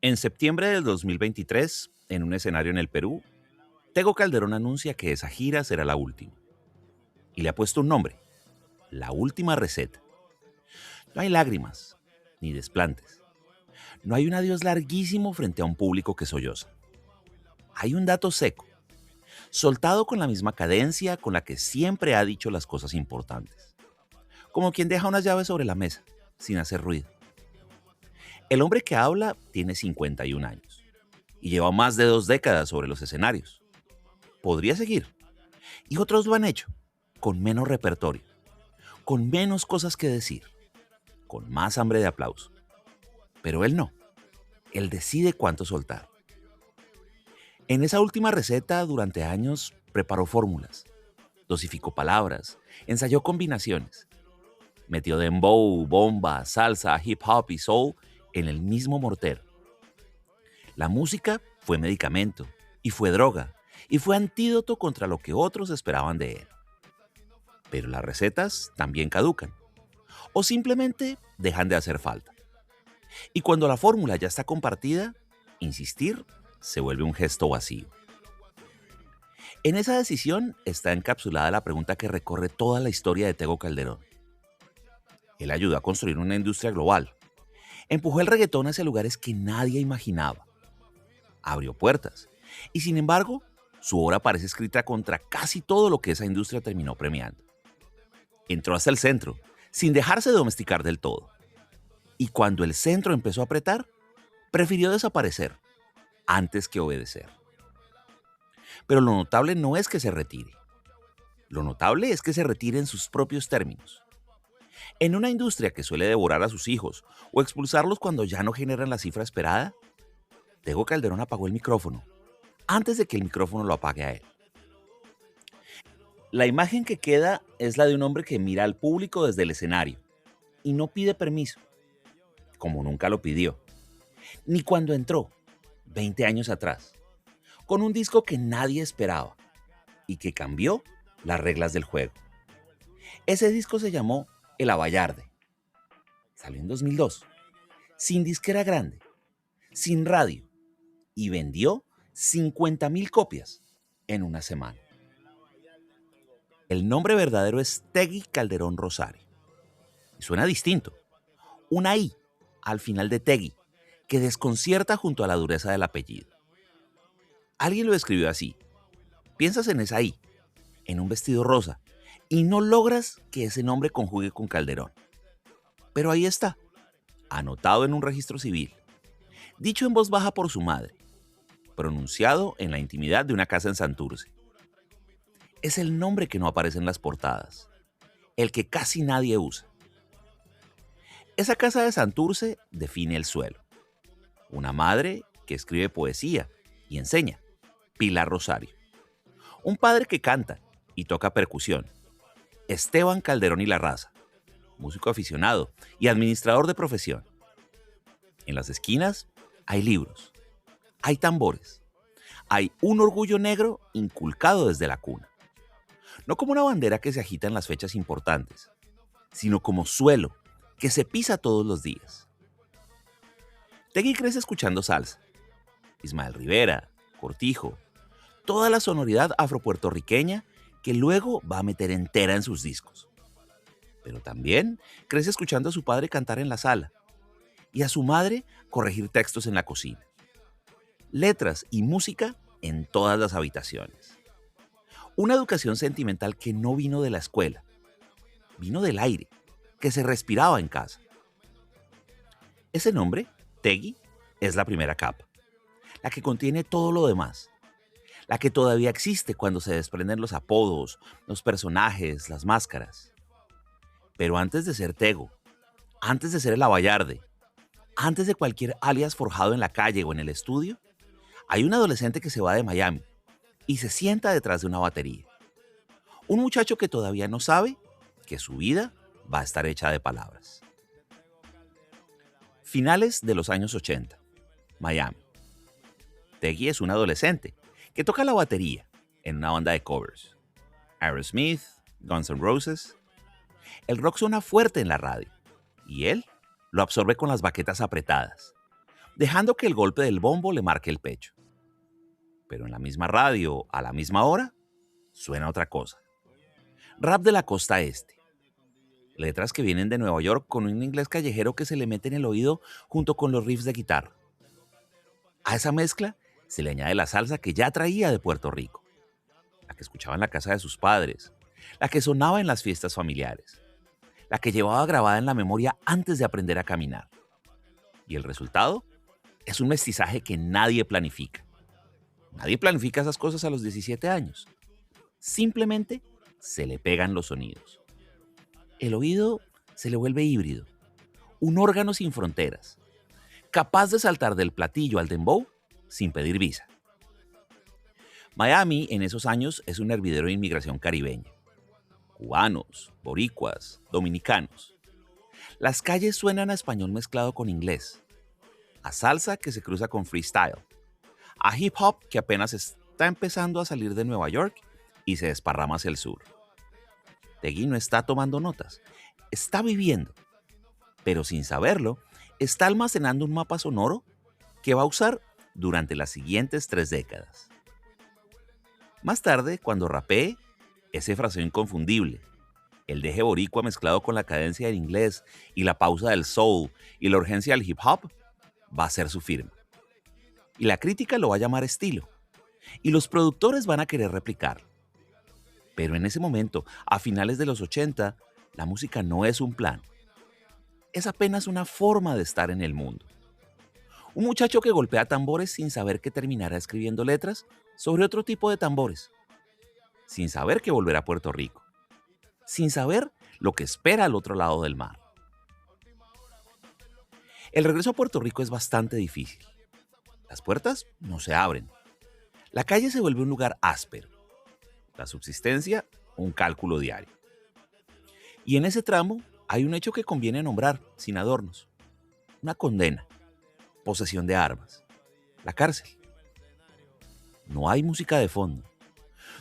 En septiembre del 2023, en un escenario en el Perú, Tego Calderón anuncia que esa gira será la última. Y le ha puesto un nombre: La Última Receta. No hay lágrimas, ni desplantes. No hay un adiós larguísimo frente a un público que solloza. Hay un dato seco, soltado con la misma cadencia con la que siempre ha dicho las cosas importantes. Como quien deja unas llaves sobre la mesa, sin hacer ruido. El hombre que habla tiene 51 años y lleva más de 2 décadas sobre los escenarios. Podría seguir. Y otros lo han hecho, con menos repertorio, con menos cosas que decir, con más hambre de aplauso. Pero él no. Él decide cuánto soltar. En esa última receta, durante años, preparó fórmulas, dosificó palabras, ensayó combinaciones. Metió dembow, bomba, salsa, hip hop y soul en el mismo mortero. La música fue medicamento, y fue droga, y fue antídoto contra lo que otros esperaban de él. Pero las recetas también caducan, o simplemente dejan de hacer falta. Y cuando la fórmula ya está compartida, insistir se vuelve un gesto vacío. En esa decisión está encapsulada la pregunta que recorre toda la historia de Tego Calderón. Él ayudó a construir una industria global. Empujó el reggaetón hacia lugares que nadie imaginaba. Abrió puertas. Y sin embargo, su obra parece escrita contra casi todo lo que esa industria terminó premiando. Entró hasta el centro, sin dejarse domesticar del todo. Y cuando el centro empezó a apretar, prefirió desaparecer antes que obedecer. Pero lo notable no es que se retire. Lo notable es que se retire en sus propios términos. En una industria que suele devorar a sus hijos o expulsarlos cuando ya no generan la cifra esperada, Tego Calderón apagó el micrófono antes de que el micrófono lo apague a él. La imagen que queda es la de un hombre que mira al público desde el escenario y no pide permiso, como nunca lo pidió, ni cuando entró, 20 años atrás, con un disco que nadie esperaba y que cambió las reglas del juego. Ese disco se llamó El Abayarde. Salió en 2002, sin disquera grande, sin radio, y vendió 50,000 copias en una semana. El nombre verdadero es Tegui Calderón Rosario. Y suena distinto. Una I al final de Tegui, que desconcierta junto a la dureza del apellido. Alguien lo escribió así. Piensas en esa I, en un vestido rosa, y no logras que ese nombre conjugue con Calderón. Pero ahí está, anotado en un registro civil, dicho en voz baja por su madre, pronunciado en la intimidad de una casa en Santurce. Es el nombre que no aparece en las portadas, el que casi nadie usa. Esa casa de Santurce define el suelo. Una madre que escribe poesía y enseña, Pilar Rosario. Un padre que canta y toca percusión, Esteban Calderón y la Raza, músico aficionado y administrador de profesión. En las esquinas hay libros, hay tambores, hay un orgullo negro inculcado desde la cuna. No como una bandera que se agita en las fechas importantes, sino como suelo que se pisa todos los días. Tegui crece escuchando salsa, Ismael Rivera, Cortijo, toda la sonoridad afropuertorriqueña que luego va a meter entera en sus discos. Pero también crece escuchando a su padre cantar en la sala y a su madre corregir textos en la cocina. Letras y música en todas las habitaciones. Una educación sentimental que no vino de la escuela, vino del aire, que se respiraba en casa. Ese nombre, Tegui, es la primera capa, la que contiene todo lo demás, la que todavía existe cuando se desprenden los apodos, los personajes, las máscaras. Pero antes de ser Tego, antes de ser el Abayarde, antes de cualquier alias forjado en la calle o en el estudio, hay un adolescente que se va de Miami y se sienta detrás de una batería. Un muchacho que todavía no sabe que su vida va a estar hecha de palabras. Finales de los años 80, Miami. Tegui es un adolescente que toca la batería en una banda de covers. Aerosmith, Guns N' Roses. El rock suena fuerte en la radio y él lo absorbe con las baquetas apretadas, dejando que el golpe del bombo le marque el pecho. Pero en la misma radio, a la misma hora, suena otra cosa. Rap de la costa este. Letras que vienen de Nueva York con un inglés callejero que se le mete en el oído junto con los riffs de guitarra. A esa mezcla se le añade la salsa que ya traía de Puerto Rico, la que escuchaba en la casa de sus padres, la que sonaba en las fiestas familiares, la que llevaba grabada en la memoria antes de aprender a caminar. Y el resultado es un mestizaje que nadie planifica. Nadie planifica esas cosas a los 17 años. Simplemente se le pegan los sonidos. El oído se le vuelve híbrido, un órgano sin fronteras, capaz de saltar del platillo al dembow sin pedir visa. Miami en esos años es un hervidero de inmigración caribeña. Cubanos, boricuas, dominicanos. Las calles suenan a español mezclado con inglés, a salsa que se cruza con freestyle, a hip hop que apenas está empezando a salir de Nueva York y se desparrama hacia el sur. Tegui no está tomando notas, está viviendo, pero sin saberlo, está almacenando un mapa sonoro que va a usar durante las siguientes 3 décadas. Más tarde, cuando rapee, ese fraseo inconfundible, el deje boricua mezclado con la cadencia del inglés y la pausa del soul y la urgencia del hip hop, va a ser su firma. Y la crítica lo va a llamar estilo, y los productores van a querer replicarlo. Pero en ese momento, a finales de los 80, la música no es un plan. Es apenas una forma de estar en el mundo. Un muchacho que golpea tambores sin saber que terminará escribiendo letras sobre otro tipo de tambores. Sin saber que volverá a Puerto Rico. Sin saber lo que espera al otro lado del mar. El regreso a Puerto Rico es bastante difícil. Las puertas no se abren. La calle se vuelve un lugar áspero. La subsistencia, un cálculo diario. Y en ese tramo hay un hecho que conviene nombrar, sin adornos. Una condena, posesión de armas, la cárcel. No hay música de fondo.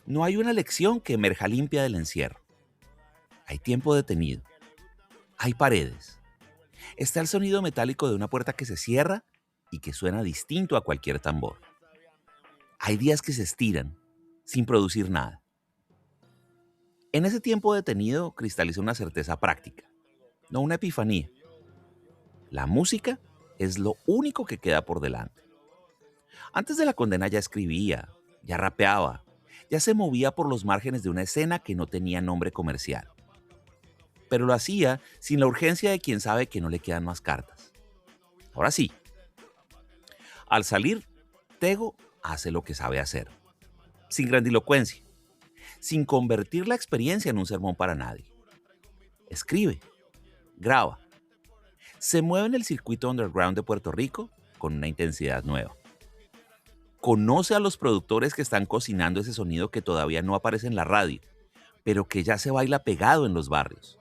No hay una lección que emerja limpia del encierro. Hay tiempo detenido. Hay paredes. Está el sonido metálico de una puerta que se cierra y que suena distinto a cualquier tambor. Hay días que se estiran, sin producir nada. En ese tiempo detenido cristaliza una certeza práctica, no una epifanía. La música es lo único que queda por delante. Antes de la condena ya escribía, ya rapeaba, ya se movía por los márgenes de una escena que no tenía nombre comercial. Pero lo hacía sin la urgencia de quien sabe que no le quedan más cartas. Ahora sí. Al salir, Tego hace lo que sabe hacer, sin grandilocuencia, sin convertir la experiencia en un sermón para nadie. Escribe, graba, se mueve en el circuito underground de Puerto Rico con una intensidad nueva. Conoce a los productores que están cocinando ese sonido que todavía no aparece en la radio, pero que ya se baila pegado en los barrios.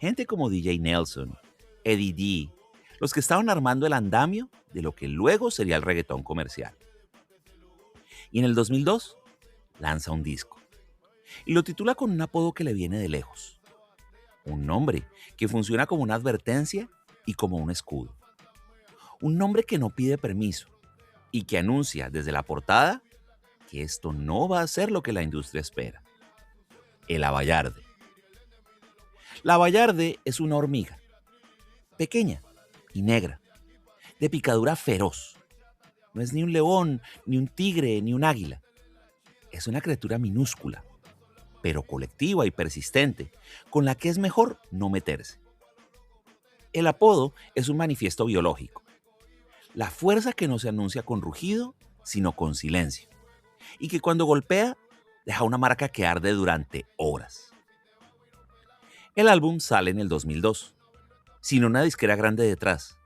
Gente como DJ Nelson, Eddie D, los que estaban armando el andamio de lo que luego sería el reggaetón comercial. Y en el 2002 lanza un disco y lo titula con un apodo que le viene de lejos. Un nombre que funciona como una advertencia y como un escudo. Un nombre que no pide permiso y que anuncia desde la portada que esto no va a ser lo que la industria espera. El Abayarde. La Abayarde es una hormiga, pequeña y negra, de picadura feroz. No es ni un león, ni un tigre, ni un águila. Es una criatura minúscula, pero colectiva y persistente, con la que es mejor no meterse. El apodo es un manifiesto biológico. La fuerza que no se anuncia con rugido, sino con silencio. Y que cuando golpea, deja una marca que arde durante horas. El álbum sale en el 2002, sin una disquera grande detrás,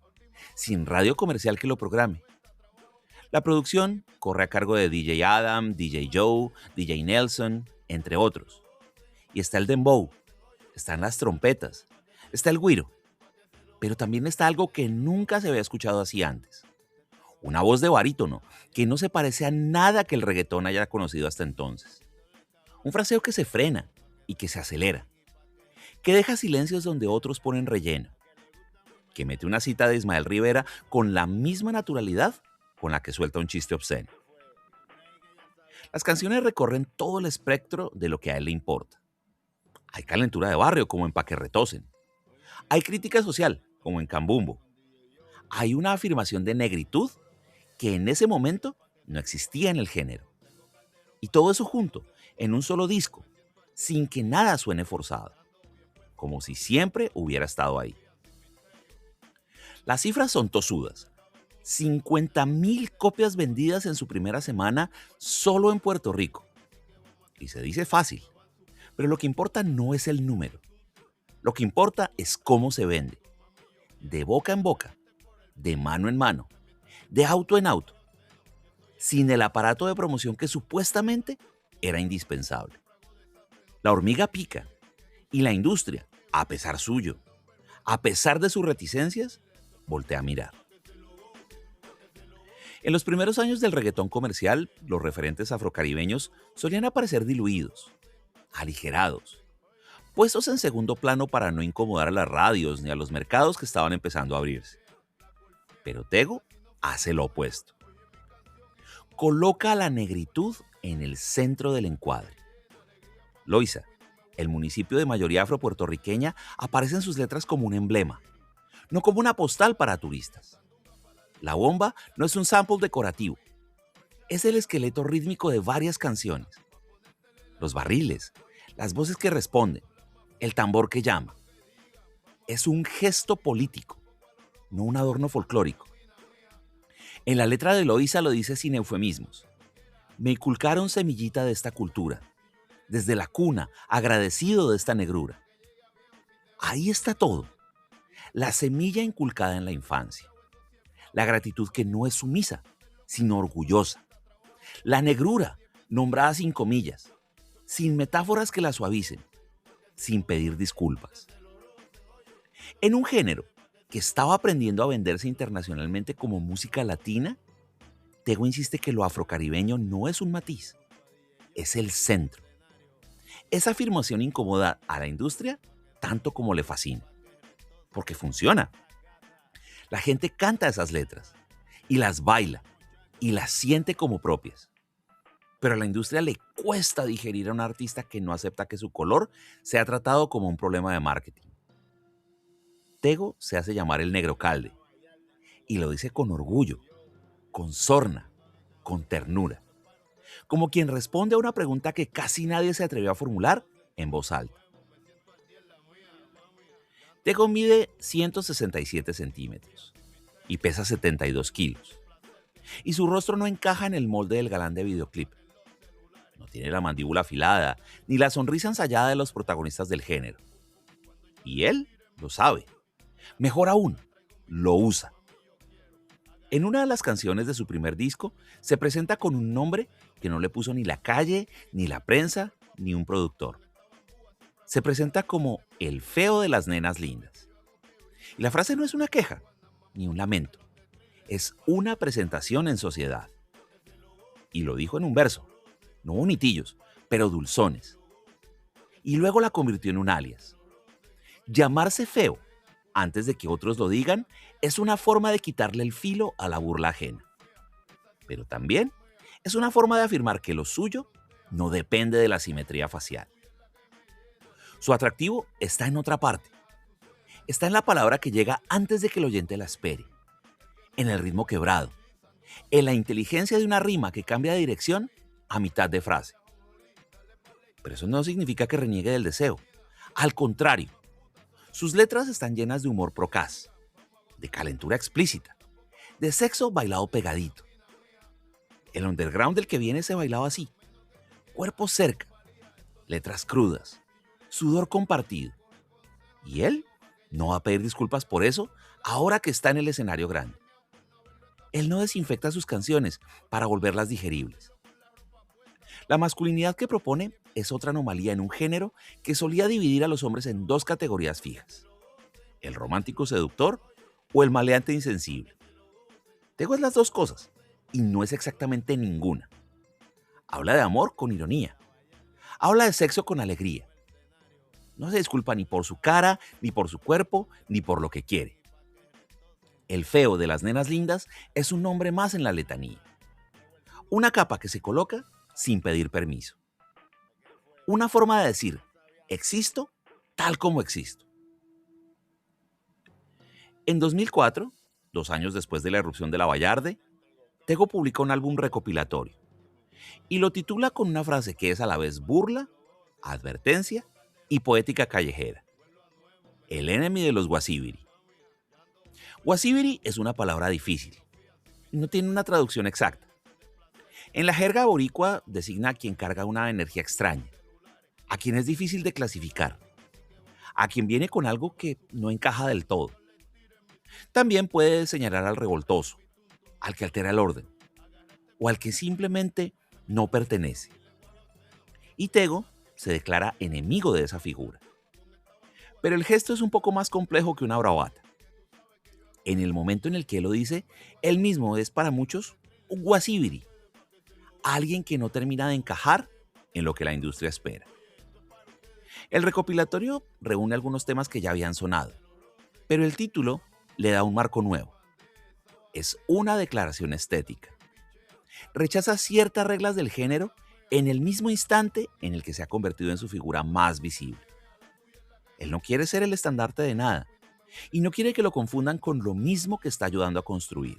sin radio comercial que lo programe. La producción corre a cargo de DJ Adam, DJ Joe, DJ Nelson, entre otros. Y está el dembow, están las trompetas, está el güiro. Pero también está algo que nunca se había escuchado así antes. Una voz de barítono que no se parece a nada que el reggaetón haya conocido hasta entonces. Un fraseo que se frena y que se acelera, que deja silencios donde otros ponen relleno. que mete una cita de Ismael Rivera con la misma naturalidad con la que suelta un chiste obsceno. Las canciones recorren todo el espectro de lo que a él le importa. Hay calentura de barrio, como en Pa' que retosen. Hay crítica social, como en Cambumbo. Hay una afirmación de negritud que en ese momento no existía en el género. Y todo eso junto, en un solo disco, sin que nada suene forzado, como si siempre hubiera estado ahí. Las cifras son tosudas. 50,000 copias vendidas en su primera semana solo en Puerto Rico. Y se dice fácil, pero lo que importa no es el número. Lo que importa es cómo se vende. De boca en boca, de mano en mano, de auto en auto, sin el aparato de promoción que supuestamente era indispensable. La hormiga pica y la industria, a pesar suyo, a pesar de sus reticencias, voltea a mirar. En los primeros años del reggaetón comercial, los referentes afrocaribeños solían aparecer diluidos, aligerados, puestos en segundo plano para no incomodar a las radios ni a los mercados que estaban empezando a abrirse. Pero Tego hace lo opuesto. Coloca a la negritud en el centro del encuadre. Loíza, el municipio de mayoría afropuertorriqueña, aparece en sus letras como un emblema, no como una postal para turistas. La bomba no es un sample decorativo, es el esqueleto rítmico de varias canciones. Los barriles, las voces que responden, el tambor que llama. Es un gesto político, no un adorno folclórico. En la letra de Loíza lo dice sin eufemismos. Me inculcaron semillita de esta cultura, desde la cuna, agradecido de esta negrura. Ahí está todo. La semilla inculcada en la infancia. La gratitud que no es sumisa, sino orgullosa. La negrura, nombrada sin comillas, sin metáforas que la suavicen, sin pedir disculpas. En un género que estaba aprendiendo a venderse internacionalmente como música latina, Tego insiste que lo afrocaribeño no es un matiz, es el centro. Esa afirmación incomoda a la industria tanto como le fascina, porque funciona. La gente canta esas letras y las baila y las siente como propias. Pero a la industria le cuesta digerir a un artista que no acepta que su color sea tratado como un problema de marketing. Tego se hace llamar el Negro Calde y lo dice con orgullo, con sorna, con ternura, como quien responde a una pregunta que casi nadie se atrevió a formular en voz alta. Tego mide 167 centímetros y pesa 72 kilos. Y su rostro no encaja en el molde del galán de videoclip. No tiene la mandíbula afilada ni la sonrisa ensayada de los protagonistas del género. Y él lo sabe. Mejor aún, lo usa. En una de las canciones de su primer disco se presenta con un nombre que no le puso ni la calle, ni la prensa, ni un productor. Se presenta como el feo de las nenas lindas. Y la frase no es una queja, ni un lamento. Es una presentación en sociedad. Y lo dijo en un verso, no bonitillos, pero dulzones. Y luego la convirtió en un alias. Llamarse feo, antes de que otros lo digan, es una forma de quitarle el filo a la burla ajena. Pero también es una forma de afirmar que lo suyo no depende de la simetría facial. Su atractivo está en otra parte. Está en la palabra que llega antes de que el oyente la espere. En el ritmo quebrado. En la inteligencia de una rima que cambia de dirección a mitad de frase. Pero eso no significa que reniegue del deseo. Al contrario, sus letras están llenas de humor procaz, de calentura explícita, de sexo bailado pegadito. El underground del que viene se bailaba así. Cuerpo cerca, letras crudas, sudor compartido. Y él no va a pedir disculpas por eso ahora que está en el escenario grande. Él no desinfecta sus canciones para volverlas digeribles. La masculinidad que propone es otra anomalía en un género que solía dividir a los hombres en dos categorías fijas: el romántico seductor o el maleante insensible. Tego es las dos cosas y no es exactamente ninguna. Habla de amor con ironía. Habla de sexo con alegría. No se disculpa ni por su cara, ni por su cuerpo, ni por lo que quiere. El feo de las nenas lindas es un nombre más en la letanía. Una capa que se coloca sin pedir permiso. Una forma de decir, existo tal como existo. En 2004, 2 años después de la erupción de la Vallarde, Tego publica un álbum recopilatorio y lo titula con una frase que es a la vez burla, advertencia y poética callejera. El enemy de los Guasibiri. Guasibiri es una palabra difícil. No tiene una traducción exacta. En la jerga boricua designa a quien carga una energía extraña, a quien es difícil de clasificar, a quien viene con algo que no encaja del todo. También puede señalar al revoltoso, al que altera el orden, o al que simplemente no pertenece. Y Tego se declara enemigo de esa figura. Pero el gesto es un poco más complejo que una bravata. En el momento en el que él lo dice, él mismo es para muchos un guasibiri, alguien que no termina de encajar en lo que la industria espera. El recopilatorio reúne algunos temas que ya habían sonado, pero el título le da un marco nuevo. Es una declaración estética. Rechaza ciertas reglas del género en el mismo instante en el que se ha convertido en su figura más visible. Él no quiere ser el estandarte de nada y no quiere que lo confundan con lo mismo que está ayudando a construir.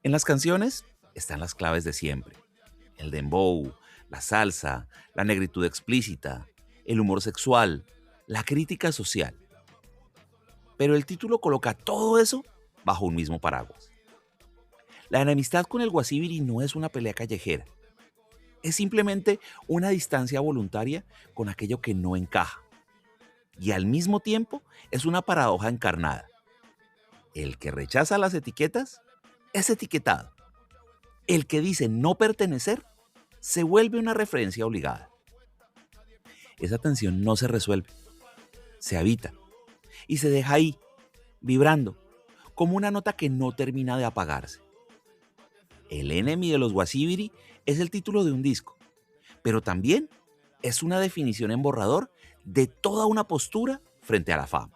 En las canciones están las claves de siempre: el dembow, la salsa, la negritud explícita, el humor sexual, la crítica social. Pero el título coloca todo eso bajo un mismo paraguas. La enemistad con el guasibiri no es una pelea callejera. Es simplemente una distancia voluntaria con aquello que no encaja. Y al mismo tiempo es una paradoja encarnada. El que rechaza las etiquetas es etiquetado. El que dice no pertenecer se vuelve una referencia obligada. Esa tensión no se resuelve, se habita y se deja ahí, vibrando, como una nota que no termina de apagarse. El enemy de los Guasibiri es el título de un disco, pero también es una definición en borrador de toda una postura frente a la fama.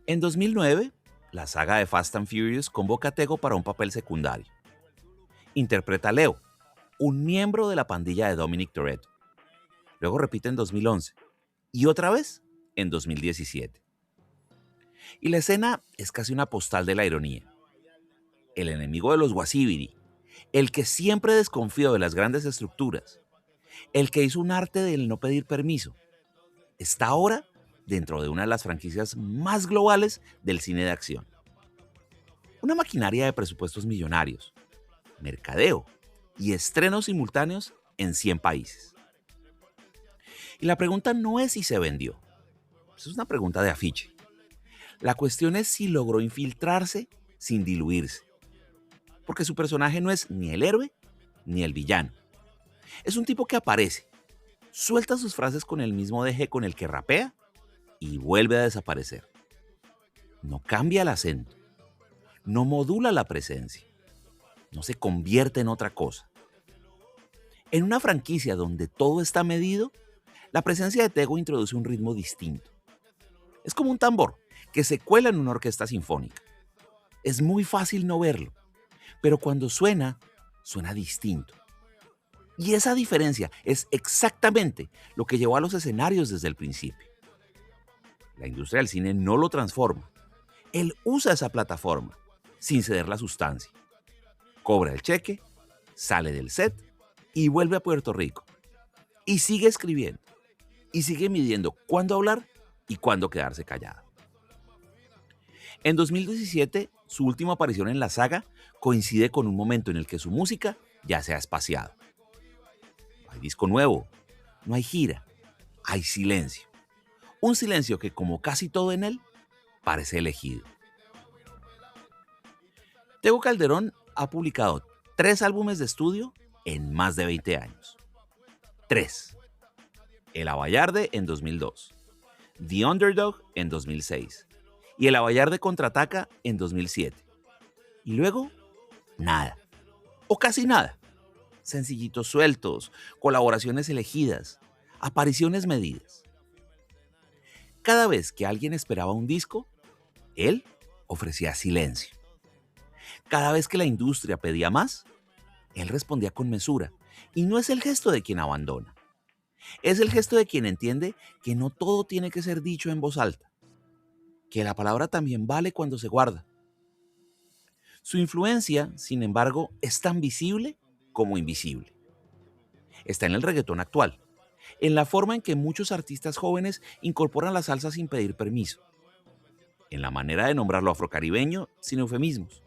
En 2009, la saga de Fast and Furious convoca a Tego para un papel secundario. Interpreta a Leo, un miembro de la pandilla de Dominic Toretto. Luego repite en 2011 y otra vez en 2017. Y la escena es casi una postal de la ironía. El enemigo de los Guasibiri, el que siempre desconfió de las grandes estructuras, el que hizo un arte del no pedir permiso, está ahora dentro de una de las franquicias más globales del cine de acción. Una maquinaria de presupuestos millonarios, mercadeo y estrenos simultáneos en 100 países. Y la pregunta no es si se vendió. Esa es una pregunta de afiche. La cuestión es si logró infiltrarse sin diluirse. Porque su personaje no es ni el héroe ni el villano. Es un tipo que aparece, suelta sus frases con el mismo deje con el que rapea y vuelve a desaparecer. No cambia el acento, no modula la presencia, no se convierte en otra cosa. En una franquicia donde todo está medido, la presencia de Tego introduce un ritmo distinto. Es como un tambor que se cuela en una orquesta sinfónica. Es muy fácil no verlo, pero cuando suena, suena distinto. Y esa diferencia es exactamente lo que llevó a los escenarios desde el principio. La industria del cine no lo transforma. Él usa esa plataforma sin ceder la sustancia. Cobra el cheque, sale del set y vuelve a Puerto Rico. Y sigue escribiendo. Y sigue midiendo cuándo hablar y cuándo quedarse callado. En 2017, su última aparición en la saga coincide con un momento en el que su música ya se ha espaciado. No hay disco nuevo, no hay gira, hay silencio. Un silencio que, como casi todo en él, parece elegido. Tego Calderón ha publicado 3 álbumes de estudio en más de 20 años. 3. El Abayarde en 2002, The Underdog en 2006 y El Abayarde Contraataca en 2007. Y luego, nada, o casi nada. Sencillitos sueltos, colaboraciones elegidas, apariciones medidas. Cada vez que alguien esperaba un disco, él ofrecía silencio. Cada vez que la industria pedía más, él respondía con mesura. Y no es el gesto de quien abandona, es el gesto de quien entiende que no todo tiene que ser dicho en voz alta, que la palabra también vale cuando se guarda. Su influencia, sin embargo, es tan visible como invisible. Está en el reggaetón actual, en la forma en que muchos artistas jóvenes incorporan la salsa sin pedir permiso, en la manera de nombrar lo afrocaribeño sin eufemismos.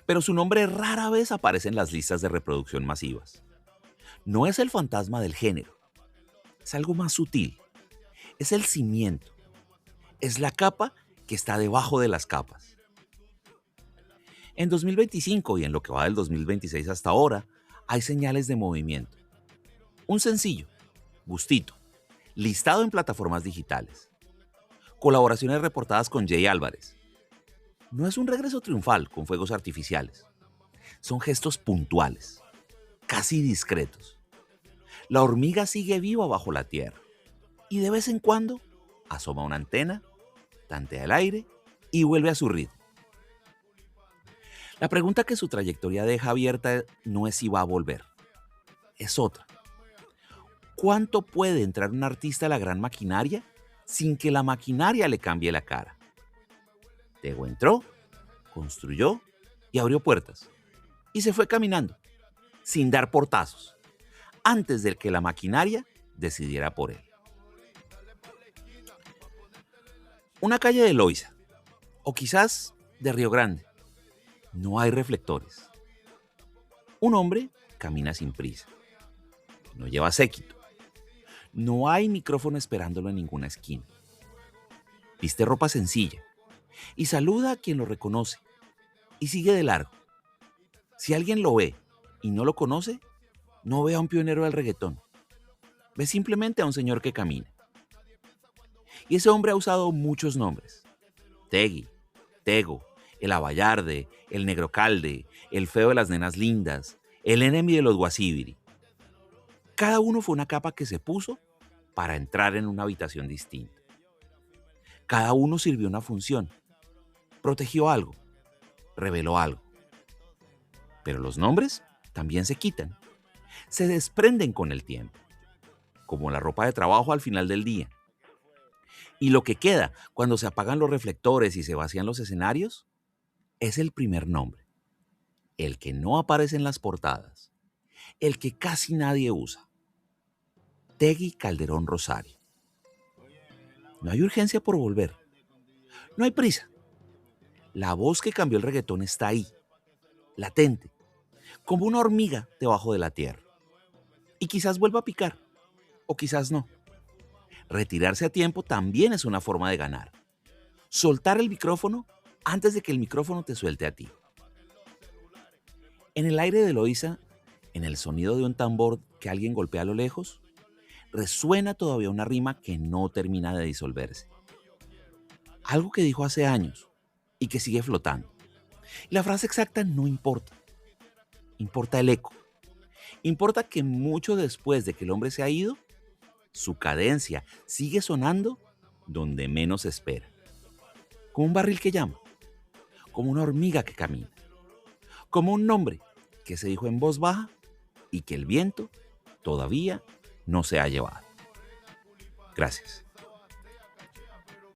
Pero su nombre rara vez aparece en las listas de reproducción masivas. No es el fantasma del género, es algo más sutil, es el cimiento, es la capa que está debajo de las capas. En 2025 y en lo que va del 2026 hasta ahora, hay señales de movimiento. Un sencillo, Gustito, listado en plataformas digitales. Colaboraciones reportadas con Jay Álvarez. No es un regreso triunfal con fuegos artificiales. Son gestos puntuales, casi discretos. La hormiga sigue viva bajo la tierra y de vez en cuando asoma una antena, tantea el aire y vuelve a su ritmo. La pregunta que su trayectoria deja abierta no es si va a volver, es otra. ¿Cuánto puede entrar un artista a la gran maquinaria sin que la maquinaria le cambie la cara? Tego entró, construyó y abrió puertas. Y se fue caminando, sin dar portazos, antes de que la maquinaria decidiera por él. Una calle de Loíza, o quizás de Río Grande. No hay reflectores. Un hombre camina sin prisa. No lleva séquito. No hay micrófono esperándolo en ninguna esquina. Viste ropa sencilla y saluda a quien lo reconoce y sigue de largo. Si alguien lo ve y no lo conoce, no ve a un pionero del reggaetón. Ve simplemente a un señor que camina. Y ese hombre ha usado muchos nombres. Tegui, Tego, el Abayarde, el Negro Calde, el Feo de las Nenas Lindas, el Enemy de los Guasibiri. Cada uno fue una capa que se puso para entrar en una habitación distinta. Cada uno sirvió una función, protegió algo, reveló algo. Pero los nombres también se quitan, se desprenden con el tiempo, como la ropa de trabajo al final del día. Y lo que queda cuando se apagan los reflectores y se vacían los escenarios es el primer nombre, el que no aparece en las portadas, el que casi nadie usa. Tegui Calderón Rosario. No hay urgencia por volver, no hay prisa. La voz que cambió el reggaetón está ahí, latente, como una hormiga debajo de la tierra. Y quizás vuelva a picar, o quizás no. Retirarse a tiempo también es una forma de ganar. Soltar el micrófono antes de que el micrófono te suelte a ti. En el aire de Loíza, en el sonido de un tambor que alguien golpea a lo lejos, resuena todavía una rima que no termina de disolverse. Algo que dijo hace años y que sigue flotando. Y la frase exacta no importa. Importa el eco. Importa que mucho después de que el hombre se ha ido, su cadencia sigue sonando donde menos se espera. Como un barril que llama, como una hormiga que camina, como un nombre que se dijo en voz baja y que el viento todavía no se ha llevado. Gracias.